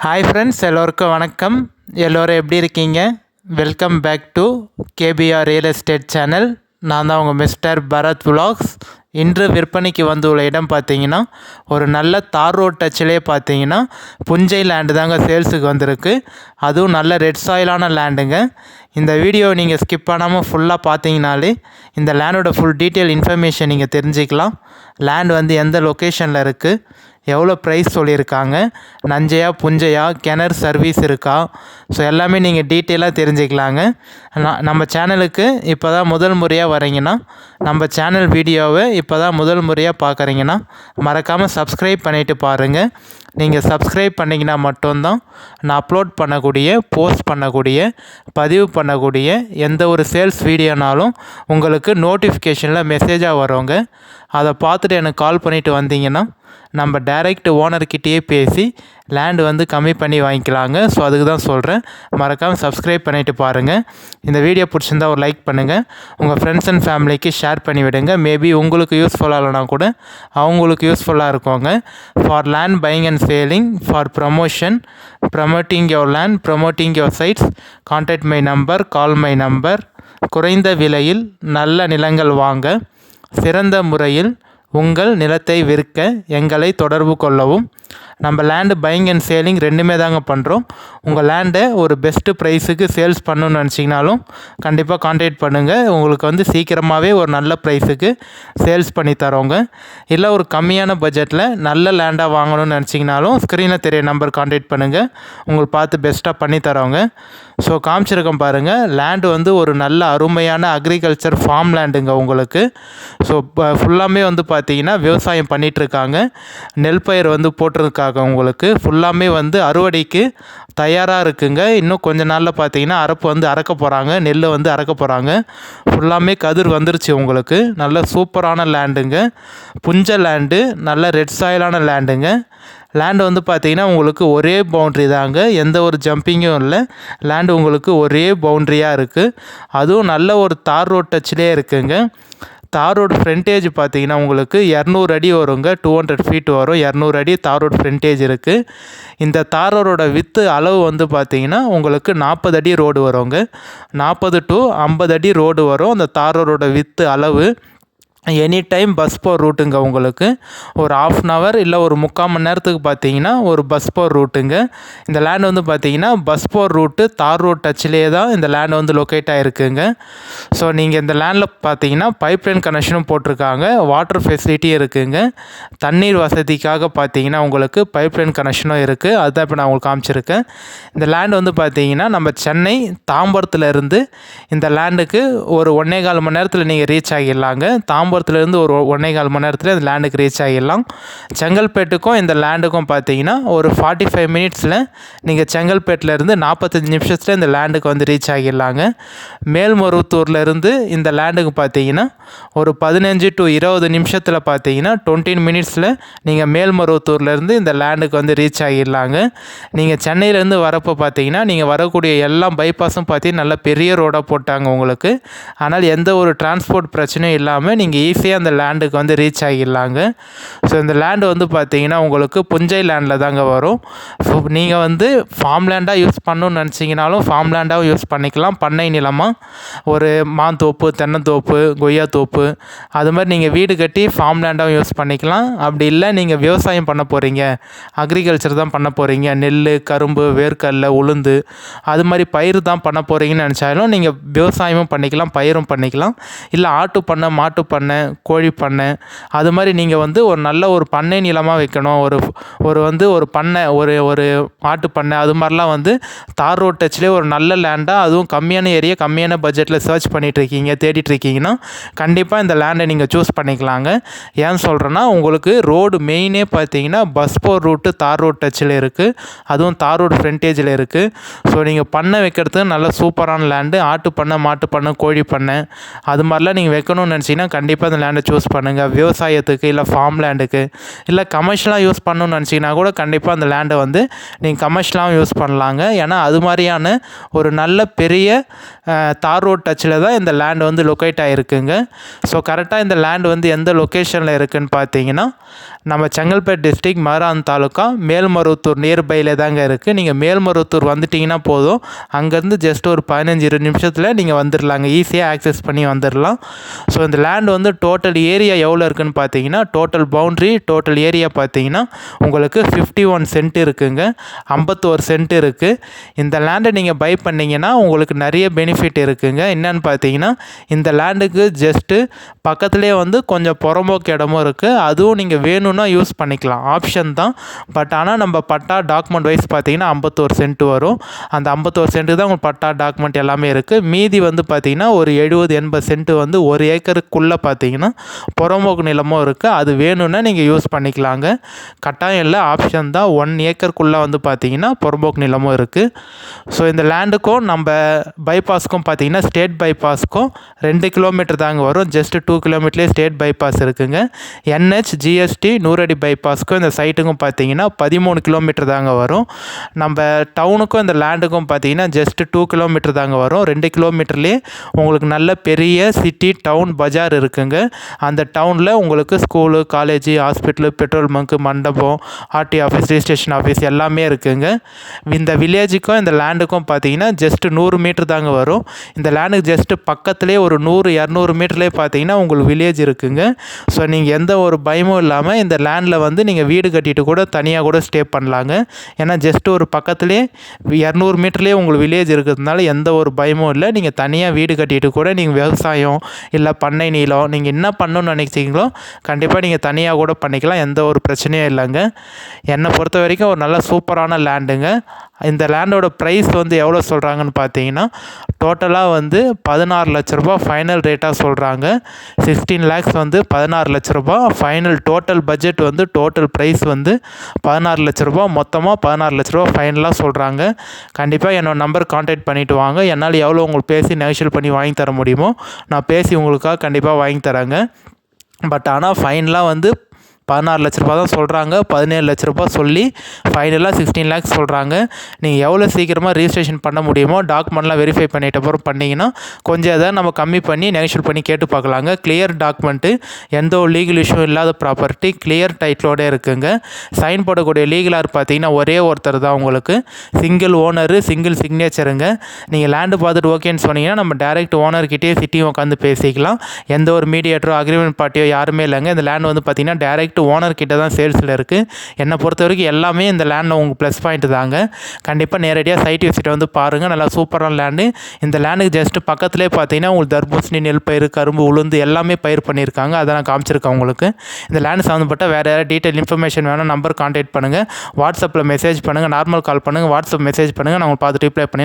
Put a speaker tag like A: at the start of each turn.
A: Hi friends, எல்லோருக்கும் வணக்கம். எல்லோரும் எப்படி இருக்கீங்க? Welcome back to KPR real estate channel. நான் தான் உங்கள் மிஸ்டர் பரத் விலாக்ஸ். இன்று விற்பனைக்கு வந்துள்ள இடம் பார்த்தீங்கன்னா, ஒரு நல்ல தார் ரோட் டச்சிலே பார்த்தீங்கன்னா புஞ்சை லேண்டு தாங்க சேல்ஸுக்கு வந்திருக்கு. அதுவும் நல்ல ரெட் சாயிலான லேண்டுங்க. இந்த வீடியோ நீங்கள் ஸ்கிப் பண்ணாமல் ஃபுல்லாக பார்த்தீங்கனாலே இந்த லேண்டோட ஃபுல் டீட்டெயில் இன்ஃபர்மேஷன் நீங்கள் தெரிஞ்சுக்கலாம். லேண்ட் வந்து எந்த லொக்கேஷனில் இருக்குது, எவ்வளோ ப்ரைஸ் சொல்லியிருக்காங்க, நஞ்சையா புஞ்சையா, கிணறு சர்வீஸ் இருக்கா, ஸோ எல்லாமே நீங்கள் டீட்டெயிலாக தெரிஞ்சுக்கலாங்க. நம்ம சேனலுக்கு இப்போ தான் முதல் முறையாக வரீங்கன்னா, நம்ம சேனல் வீடியோவை இப்போ தான் முதல் முறையாக பார்க்குறீங்கன்னா மறக்காமல் சப்ஸ்கிரைப் பண்ணிவிட்டு பாருங்கள். நீங்கள் சப்ஸ்கிரைப் பண்ணிங்கன்னா மட்டும்தான் நான் அப்லோட் பண்ணக்கூடிய, போஸ்ட் பண்ணக்கூடிய, பதிவு பண்ணக்கூடிய எந்த ஒரு சேல்ஸ் வீடியோனாலும் உங்களுக்கு நோட்டிஃபிகேஷனில் மெசேஜாக வருங்க. அதை பார்த்துட்டு எனக்கு கால் பண்ணிவிட்டு வந்தீங்கன்னா நம்ம டைரெக்ட் ஓனர்கிட்டயே பேசி லேண்டு வந்து கம்மி பண்ணி வாங்கிக்கலாங்க. ஸோ அதுக்கு தான் சொல்கிறேன், மறக்காமல் சப்ஸ்கிரைப் பண்ணிவிட்டு பாருங்கள். இந்த வீடியோ பிடிச்சிருந்தால் ஒரு லைக் பண்ணுங்கள், உங்கள் ஃப்ரெண்ட்ஸ் அண்ட் ஃபேமிலிக்கு ஷேர் பண்ணி விடுங்க. மேபி உங்களுக்கு யூஸ்ஃபுல்லாக இல்லைனா கூட அவங்களுக்கு யூஸ்ஃபுல்லாக இருக்குங்க. For land buying and selling, for promotion, promoting your land, promoting your sites, contact my number, call my number. குறைந்த விலையில் நல்ல நிலங்கள் வாங்க, சிறந்த முறையில் உங்கள் நிலத்தை விற்க எங்களை தொடர்பு கொள்ளவும். நம்ம லேண்டு பையிங் அண்ட் சேலிங் ரெண்டுமே தாங்க பண்ணுறோம். உங்கள் லேண்டை ஒரு பெஸ்ட்டு ப்ரைஸுக்கு சேல்ஸ் பண்ணணுன்னு நினச்சிங்கனாலும் கண்டிப்பாக கான்டாக்ட் பண்ணுங்கள். உங்களுக்கு வந்து சீக்கிரமாகவே ஒரு நல்ல ப்ரைஸுக்கு சேல்ஸ் பண்ணி தரோங்க. இல்லை ஒரு கம்மியான பட்ஜெட்டில் நல்ல லேண்டாக வாங்கணும்னு நினச்சிங்கனாலும் ஸ்க்ரீனில் தெரிய நம்பர் கான்டாக்ட் பண்ணுங்கள், உங்களுக்கு பார்த்து பெஸ்ட்டாக பண்ணி தரோங்க. ஸோ காமிச்சிருக்கோம் பாருங்கள், லேண்டு வந்து ஒரு நல்ல அருமையான அக்ரிகல்ச்சர் ஃபார்ம் லேண்டுங்க உங்களுக்கு. ஸோ ஃபுல்லாமே வந்து பார்த்திங்கன்னா விவசாயம் பண்ணிகிட்ருக்காங்க. நெல் பயிர் வந்து போட்டிருக்காங்க. உங்களுக்கு ஃபுல்லாமே வந்து அறுவடைக்கு தயாராக இருக்குங்க. இன்னும் கொஞ்ச நாளில் பார்த்தீங்கன்னா அரப்பு வந்து அறக்க போகிறாங்க, நெல் வந்து அறக்க போகிறாங்க. ஃபுல்லாமே கதிர் வந்துருச்சு உங்களுக்கு. நல்ல சூப்பரான லேண்டுங்க, புஞ்ச லேண்டு, நல்ல ரெட் சாயிலான லேண்டுங்க. லேண்டு வந்து பார்த்திங்கன்னா உங்களுக்கு ஒரே பவுண்ட்ரி தாங்க, எந்த ஒரு ஜம்பிங்கும் இல்லை. லேண்டு உங்களுக்கு ஒரே பவுண்ட்ரியாக இருக்குது. அதுவும் நல்ல ஒரு தார் ரோட் டச்சிலே இருக்குங்க. தார் ரோடு ஃப்ரண்டேஜ் பார்த்தீங்கன்னா உங்களுக்கு 200 அடி வருங்க, 200 ஃபீட் வரும். 200 அடி தார் ரோடு ஃப்ரண்டேஜ் இருக்குது. இந்த தார் ரோடோட வித்து அளவு வந்து பார்த்திங்கன்னா உங்களுக்கு 40 அடி ரோடு வருங்க. 40 to 50 அடி ரோடு வரும் அந்த தார் ரோடோட வித்து அளவு. எனி டைம் பஸ் போகிற ரூட்டுங்க உங்களுக்கு. ஒரு 1/2 hour இல்லை ஒரு 3/4 மணி நேரத்துக்கு பார்த்தீங்கன்னா ஒரு பஸ் போகிற ரூட்டுங்க. இந்த லேண்ட் வந்து பார்த்தீங்கன்னா பஸ் போகிற ரூட்டு தார் ரோட் டச்சிலே தான் இந்த லேண்ட் வந்து லொக்கேட் ஆகிருக்குங்க. ஸோ நீங்கள் இந்த லேண்டில் பார்த்தீங்கன்னா பைப்லைன் கனெக்ஷனும் போட்டிருக்காங்க, வாட்டர் ஃபெசிலிட்டியும் இருக்குதுங்க. தண்ணீர் வசதிக்காக பார்த்தீங்கன்னா உங்களுக்கு பைப்லைன் கனெக்ஷனும் இருக்குது. அதுதான் இப்போ நான் உங்களுக்கு காமிச்சிருக்கேன். இந்த லேண்ட் வந்து பார்த்தீங்கன்னா நம்ம சென்னை தாம்பரத்துலேருந்து இந்த லேண்டுக்கு ஒரு 1.25 மணி நேரத்தில் நீங்கள் ரீச் ஆகிடலாங்க. தாம்பரத்துலேருந்து ஒரு 1.25 மணி நேரத்தில் இந்த லேண்டுக்கு ரீச் ஆகிடலாம். செங்கல்பேட்டுக்கும் இந்த லேண்டுக்கும் பார்த்தீங்கன்னா ஒரு 45 மினிட்ஸில் நீங்கள் செங்கல்பேட்டிலேருந்து 45 நிமிஷத்தில் இந்த லேண்டுக்கு வந்து ரீச் ஆகிடலாங்க. மேல்மருவத்தூர்லேருந்து இந்த லேண்டுக்கு பார்த்தீங்கன்னா ஒரு 15 to 20 நிமிஷத்தில் பார்த்தீங்கன்னா 20 மினிட்ஸில் நீங்கள் மேல்மருவத்தூர்லேருந்து இந்த லேண்டுக்கு வந்து ரீச் ஆகிடலாங்க. நீங்கள் சென்னையிலேருந்து வரப்போ பார்த்தீங்கன்னா நீங்கள் வரக்கூடிய எல்லா பைபாஸும் பார்த்தீங்கன்னா நல்ல பெரிய ரோடாக போட்டாங்க உங்களுக்கு. ஆனால் எந்த ஒரு டிரான்ஸ்போர்ட் பிரச்சனையும் இல்லாமல் நீங்கள் ஈஸியாக அந்த லேண்டுக்கு வந்து ரீச் ஆகிடலாங்க. ஸோ இந்த லேண்டு வந்து பார்த்தீங்கன்னா உங்களுக்கு புஞ்சை லேண்டில் தாங்க வரும். ஸோ நீங்கள் வந்து ஃபார்ம் லேண்டாக யூஸ் பண்ணணும்னு நினச்சிங்கனாலும் ஃபார்ம் லேண்டாகவும் யூஸ் பண்ணிக்கலாம். பண்ணை நிலமாக ஒரு மாந்தோப்பு, தென்னந்தோப்பு, கொய்யாத்தோப்பு அது மாதிரி நீங்கள் வீடு கட்டி ஃபார்ம் லேண்டாகவும் யூஸ் பண்ணிக்கலாம். அப்படி இல்லை நீங்கள் விவசாயம் பண்ண போகிறீங்க, அக்ரிகல்ச்சர் தான் பண்ண போகிறீங்க, நெல், கரும்பு, வேர்க்கடலை, உளுந்து அது மாதிரி பயிர் தான் பண்ண போகிறீங்கன்னு நினச்சாலும் நீங்கள் விவசாயமும் பண்ணிக்கலாம், பயிரும் பண்ணிக்கலாம். இல்லை ஆட்டு பண்ணை, மாட்டு பண்ணை, கோழி பண்ணை அது மாதிரி நீங்கள் வந்து ஒரு நல்ல ஒரு பண்ணை நிலமாக வைக்கணும், ஒரு பண்ணை, ஒரு ஆட்டு பண்ணை அது மாதிரிலாம் வந்து தார் ரோட் டச்சிலே ஒரு நல்ல லேண்டாக, அதுவும் கம்மியான ஏரியா, கம்மியான பட்ஜெட்டில் சர்ச் பண்ணிகிட்ருக்கீங்க, தேடிட்டுருக்கீங்கன்னா கண்டிப்பாக இந்த லேண்டை நீங்கள் சூஸ் பண்ணிக்கலாங்க. ஏன் சொல்கிறேன்னா உங்களுக்கு ரோடு மெயினே பார்த்தீங்கன்னா பஸ் போர் ரூட்டு தார் ரோட் டச்சில் இருக்குது, அதுவும் தார் ரோடு ஃப்ரண்டேஜில் இருக்குது. ஸோ நீங்கள் பண்ணை வைக்கிறதுக்கு நல்ல சூப்பரான லேண்டு. ஆட்டு பண்ணை, மாட்டு பண்ணை, கோழி பண்ணை அது மாதிரிலாம் நீங்கள் வைக்கணும்னு நினச்சிங்கன்னா கண்டிப்பாக கண்டிப்பாக அந்த லேண்டை சூஸ் பண்ணுங்கள். விவசாயத்துக்கு இல்லை ஃபார்ம் லேண்டுக்கு இல்லை கமர்ஷியலாக யூஸ் பண்ணணும்னு நினச்சிங்கன்னா கூட கண்டிப்பாக அந்த லேண்டை வந்து நீங்கள் கமர்ஷியலாகவும் யூஸ் பண்ணலாங்க. ஏன்னா அது மாதிரியான ஒரு நல்ல பெரிய தார் ரோட் டச்சில் தான் இந்த லேண்ட் வந்து லொக்கேட் ஆகிருக்குங்க. ஸோ கரெக்டாக இந்த லேண்ட் வந்து எந்த லொக்கேஷனில் இருக்குதுன்னு பார்த்தீங்கன்னா நம்ம செங்கல்பேட் டிஸ்ட்ரிக்ட் மதுரான் தாலுக்கா மேல்மருவத்தூர் நியர்பையில் தாங்க இருக்குது. நீங்கள் மேல்மருவத்தூர் வந்துட்டிங்கன்னா போதும், அங்கேருந்து ஜஸ்ட் ஒரு 15-20 நிமிஷத்தில் நீங்கள் வந்துடலாங்க. ஈஸியாக ஆக்சஸ் பண்ணி வந்துடலாம். ஸோ இந்த லேண்ட் வந்து டோட்டல் ஏரியா எவ்வளோ இருக்குதுன்னு பார்த்தீங்கன்னா டோட்டல் பவுண்ட்ரி டோட்டல் ஏரியா பார்த்தீங்கன்னா உங்களுக்கு 51 சென்ட் இருக்குங்க. 51 சென்ட் இருக்குது. இந்த லேண்டை நீங்கள் பை பண்ணிங்கன்னா உங்களுக்கு நிறைய பெனிஃபிட் இருக்குங்க. என்னென்னு பார்த்தீங்கன்னா இந்த லேண்டுக்கு ஜஸ்ட்டு பக்கத்துலேயே வந்து கொஞ்சம் புறம்போக்கு இடமும் இருக்குது. அதுவும் நீங்கள் வேணும்னா யூஸ் பண்ணிக்கலாம், ஆப்ஷன் தான். பட் ஆனால் நம்ம பட்டா டாக்குமெண்ட் வைஸ் பார்த்தீங்கன்னா 51 சென்ட் வரும். அந்த 51 சென்ட்டு தான் உங்களுக்கு பட்டா டாக்குமெண்ட் எல்லாமே இருக்குது. மீதி வந்து பார்த்தீங்கன்னா ஒரு 70-80 சென்ட் வந்து 1 ஏக்கருக்குள்ளே பார்த்தீங்கன்னா புறம்போக்கு நிலமும் இருக்குது. அது வேணும்னா நீங்கள் யூஸ் பண்ணிக்கலாங்க. கட்டாயம் இல்லை, ஆப்ஷன் தான். 1 ஏக்கருக்குள்ளே வந்து பார்த்தீங்கன்னா புறம்போக்கு நிலமும் இருக்குது. ஸோ இந்த லேண்டுக்கும் நம்ம பைபாஸ்க்கும் பார்த்தீங்கன்னா ஸ்டேட் பைபாஸ்க்கும் 2 கிலோமீட்டர் தாங்க வரும். ஜஸ்ட் 2 கிலோமீட்டர்லேயே ஸ்டேட் பைபாஸ் இருக்குங்க. NH GST 100 அடி பைபாஸ்க்கும் இந்த சைட்டுக்கும் பார்த்தீங்கன்னா 13 கிலோமீட்டர் தாங்க வரும். நம்ம டவுனுக்கும் இந்த லேண்டுக்கும் பார்த்தீங்கன்னா ஜஸ்ட் 2 கிலோமீட்டர் தாங்க வரும். 2 கிலோமீட்டர்லேயே உங்களுக்கு நல்ல பெரிய சிட்டி டவுன் பஜார் இருக்குங்க. அந்த டவுனில் உங்களுக்கு school, college, hospital, petrol bunk, மண்டபம், RT ஆஃபீஸ், ரிஜிஸ்ட்ரேஷன் ஆஃபீஸ் எல்லாமே இருக்குங்க. இந்த வில்லேஜுக்கும் இந்த லேண்டுக்கும் பார்த்தீங்கன்னா ஜஸ்ட் 100 மீட்டர் தாங்க வரும். இந்த லேண்டுக்கு ஜஸ்ட் பக்கத்துலேயே ஒரு 100-200 மீட்டர்லேயே பார்த்தீங்கன்னா உங்களுக்கு வில்லேஜ் இருக்குங்க. ஸோ நீங்கள் எந்த ஒரு பயமும் இல்லாமல் இந்த லேண்டில் வந்து நீங்கள் வீடு கட்டிட்டு கூட தனியாக கூட ஸ்டே பண்ணலாங்க. ஏன்னா ஜஸ்ட் ஒரு பக்கத்துலேயே 200 மீட்டர்லேயே உங்களுக்கு வில்லேஜ் இருக்கிறதுனால எந்த ஒரு பயமும் இல்லை. நீங்கள் தனியாக வீடு கட்டிட்டு கூட நீங்கள் விவசாயம் இல்லை பண்ணை நீளம் நீங்கள் என்ன பண்ணணும்னு நினைச்சிங்களோ கண்டிப்பாக நீங்கள் தனியாக கூட பண்ணிக்கலாம். எந்த ஒரு பிரச்சனையும் இல்லைங்க. என்னை பொறுத்த வரைக்கும் ஒரு நல்ல சூப்பரான லேண்டுங்க. இந்த லேண்டோட ப்ரைஸ் வந்து எவ்வளோ சொல்கிறாங்கன்னு பார்த்தீங்கன்னா டோட்டலாக வந்து 16 லட்ச ரூபா ஃபைனல் ரேட்டாக சொல்கிறாங்க. 16 லேக்ஸ் வந்து 16 லட்ச ரூபா ஃபைனல். டோட்டல் பட்ஜெட் வந்து டோட்டல் ப்ரைஸ் வந்து 16 லட்ச ரூபா. மொத்தமாக 16 லட்ச ரூபா ஃபைனலாக சொல்கிறாங்க. கண்டிப்பாக என்னோடய நம்பர் கான்டாக்ட் பண்ணிவிட்டு வாங்க. என்னால் எவ்வளோ உங்களுக்கு பேசி நெகோஷியேட் பண்ணி வாங்கி தர முடியுமோ நான் பேசி உங்களுக்காக கண்டிப்பாக வாங்கி தரேங்க. பட் ஆனால் ஃபைனலாக வந்து 16 லட்ச ரூபா தான் சொல்கிறாங்க. 17 லட்ச ரூபா சொல்லி ஃபைனலாக 16 லேக்ஸ் சொல்கிறாங்க. நீங்கள் எவ்வளோ சீக்கிரமாக ரிஜிஸ்ட்ரேஷன் பண்ண முடியுமோ டாக்குமெண்ட்லாம் வெரிஃபை பண்ணிட்ட அப்புறம் பண்ணிங்கன்னா கொஞ்சம் எதாவது நம்ம கம்மி பண்ணி நெகோஷியேட் பண்ணி கேட்டு பார்க்கலாங்க. கிளியர் டாக்குமெண்ட்டு, எந்த ஒரு லீகல் இஷ்யூ இல்லாத ப்ராப்பர்ட்டி, கிளியர் டைட்டிலோடு இருக்குங்க. சைன் போடக்கூடிய லீகலாக பார்த்தீங்கன்னா ஒரே ஒருத்தர் தான் உங்களுக்கு. சிங்கிள் ஓனரு, சிங்கிள் சிக்னேச்சருங்க. நீங்கள் லேண்டு பார்த்துட்டு ஓகேன்னு சொன்னீங்கன்னா நம்ம டேரெக்ட் ஓனர்கிட்டே சிட்டியும் உட்காந்து பேசிக்கலாம். எந்த ஒரு மீடியேட்டரோ அக்ரிமெண்ட் பார்ட்டியோ யாருமே இல்லைங்க. இந்த லேண்ட் வந்து பார்த்தீங்கன்னா டேரெக்ட் ஓனர் கிட்ட தான் சேல்ஸில் இருக்குது. என்னை பொறுத்த வரைக்கும் எல்லாமே இந்த லேண்டில் உங்களுக்கு ப்ளஸ் பாயிண்ட் தாங்க. கண்டிப்பாக நேரடியாக சைட் விசிட்டை வந்து பாருங்கள். நல்லா சூப்பரான லேண்டு. இந்த லேண்டுக்கு ஜஸ்ட்டு பக்கத்துலேயே பார்த்தீங்கன்னா உங்களுக்கு தர்பூசணி, நெல் பயிர், கரும்பு, உளுந்து எல்லாமே பயிர் பண்ணியிருக்காங்க. அதை நான் காமிச்சிருக்கேன் உங்களுக்கு. இந்த லேண்டு சம்மந்தப்பட்ட வேறு யாராவது டீட்டெயில் இன்ஃபர்மேஷன் வேணும் நம்பர் கான்டாக்ட் பண்ணுங்கள். வாட்ஸ்அப்பில் மெசேஜ் பண்ணுங்கள். நார்மல் கால் பண்ணுங்கள். வாட்ஸ்அப் மெசேஜ் பண்ணுங்கள். நான் உங்களுக்கு பார்த்துட்டு ரிப்ளை பண்ணி